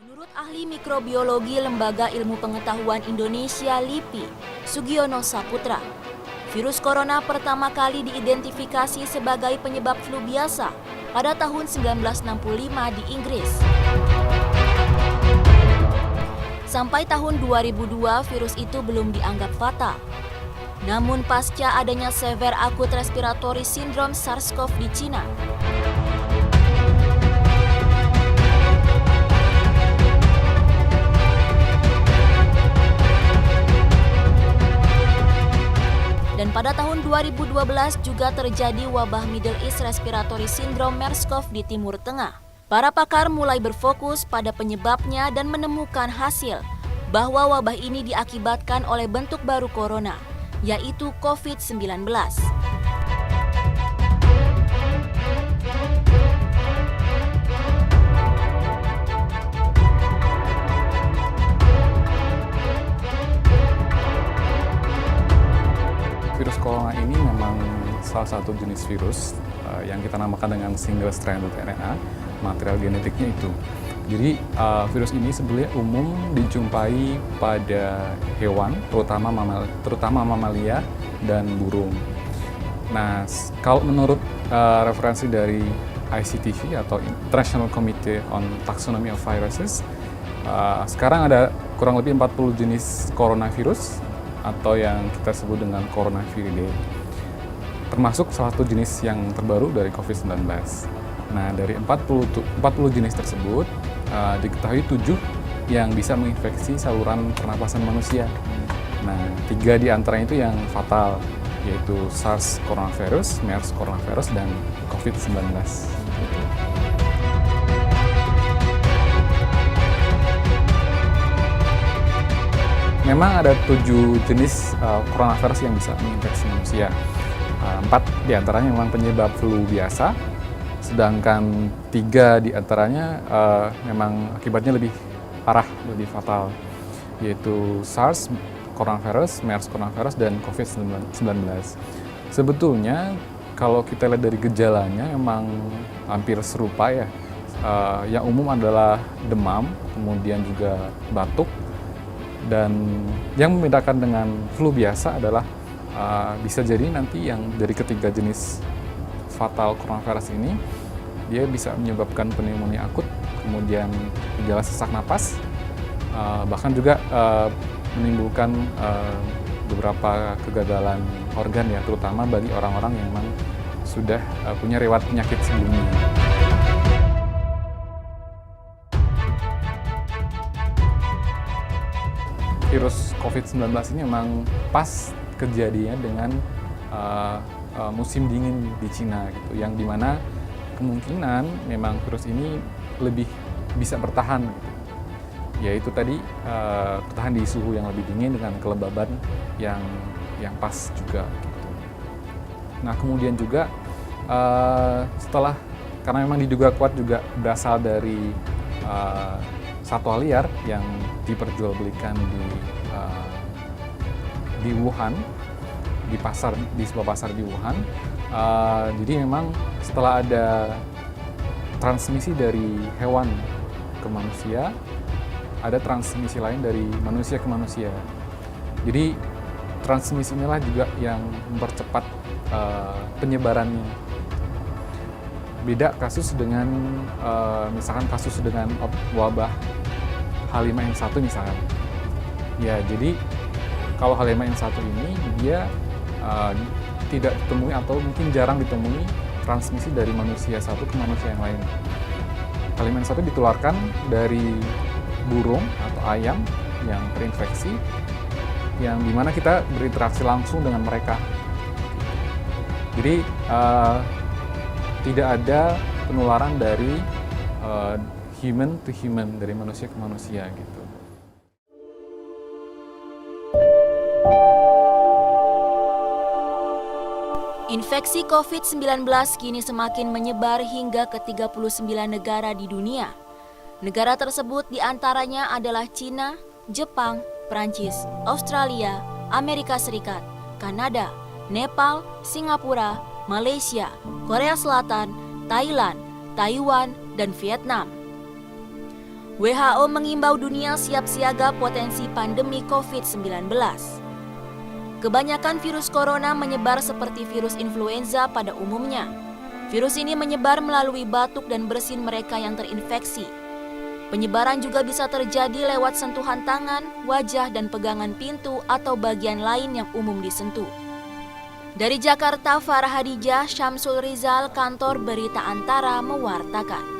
Menurut ahli mikrobiologi Lembaga Ilmu Pengetahuan Indonesia LIPI, Sugiono Saputra, virus corona pertama kali diidentifikasi sebagai penyebab flu biasa pada tahun 1965 di Inggris. Sampai tahun 2002, virus itu belum dianggap fatal. Namun pasca adanya Severe Acute Respiratory Syndrome SARS-CoV di Cina, dan pada tahun 2012 juga terjadi wabah Middle East Respiratory Syndrome MERS-CoV di Timur Tengah. Para pakar mulai berfokus pada penyebabnya dan menemukan hasil bahwa wabah ini diakibatkan oleh bentuk baru corona, yaitu COVID-19. Virus corona ini memang salah satu jenis virus yang kita namakan dengan single stranded RNA, material genetiknya itu. Jadi virus ini sebenarnya umum dijumpai pada hewan, terutama mamalia dan burung. Nah, kalau menurut referensi dari ICTV atau International Committee on Taxonomy of Viruses, sekarang ada kurang lebih 40 jenis coronavirus atau yang kita sebut dengan Coronaviridae, termasuk salah satu jenis yang terbaru dari COVID-19. Nah, dari 40 jenis tersebut, diketahui 7 yang bisa menginfeksi saluran pernapasan manusia. Nah, 3 di antaranya itu yang fatal, yaitu SARS coronavirus, MERS coronavirus, dan COVID-19. Memang ada 7 jenis coronavirus yang bisa menginfeksi manusia. 4 diantaranya memang penyebab flu biasa, sedangkan 3 diantaranya memang akibatnya lebih parah, lebih fatal, yaitu SARS coronavirus, MERS coronavirus, dan COVID-19. Sebetulnya kalau kita lihat dari gejalanya memang hampir serupa ya. Yang umum adalah demam, kemudian juga batuk. Dan yang membedakan dengan flu biasa adalah bisa jadi nanti yang dari ketiga jenis fatal coronavirus ini, dia bisa menyebabkan pneumonia akut, kemudian gejala sesak napas, bahkan juga menimbulkan beberapa kegagalan organ ya, terutama bagi orang-orang yang memang sudah punya riwayat penyakit sebelumnya. Virus COVID-19 ini memang pas kejadiannya dengan musim dingin di Cina gitu, yang dimana kemungkinan memang virus ini lebih bisa bertahan gitu. Yaitu tadi bertahan di suhu yang lebih dingin dengan kelembaban yang pas juga gitu. Nah, kemudian juga karena memang diduga kuat juga berasal dari satwa liar yang diperjualbelikan di Wuhan, di sebuah pasar di Wuhan. Jadi memang setelah ada transmisi dari hewan ke manusia, ada transmisi lain dari manusia ke manusia. Jadi transmisi inilah juga yang mempercepat penyebarannya. Beda kasus dengan misalkan kasus dengan wabah H5N1 misalkan. Ya, jadi kalau H5N1 ini dia tidak ditemui atau mungkin jarang ditemui transmisi dari manusia satu ke manusia yang lain. H5N1 ditularkan dari burung atau ayam yang terinfeksi, yang dimana kita berinteraksi langsung dengan mereka. Jadi tidak ada penularan dari human to human, dari manusia ke manusia gitu. Infeksi COVID-19 kini semakin menyebar hingga ke 39 negara di dunia. Negara tersebut diantaranya adalah Cina, Jepang, Prancis, Australia, Amerika Serikat, Kanada, Nepal, Singapura, Malaysia, Korea Selatan, Thailand, Taiwan, dan Vietnam. WHO mengimbau dunia siap siaga potensi pandemi COVID-19. Kebanyakan virus corona menyebar seperti virus influenza pada umumnya. Virus ini menyebar melalui batuk dan bersin mereka yang terinfeksi. Penyebaran juga bisa terjadi lewat sentuhan tangan, wajah, dan pegangan pintu atau bagian lain yang umum disentuh. Dari Jakarta, Farah Hadijah, Syamsul Rizal, Kantor Berita Antara mewartakan.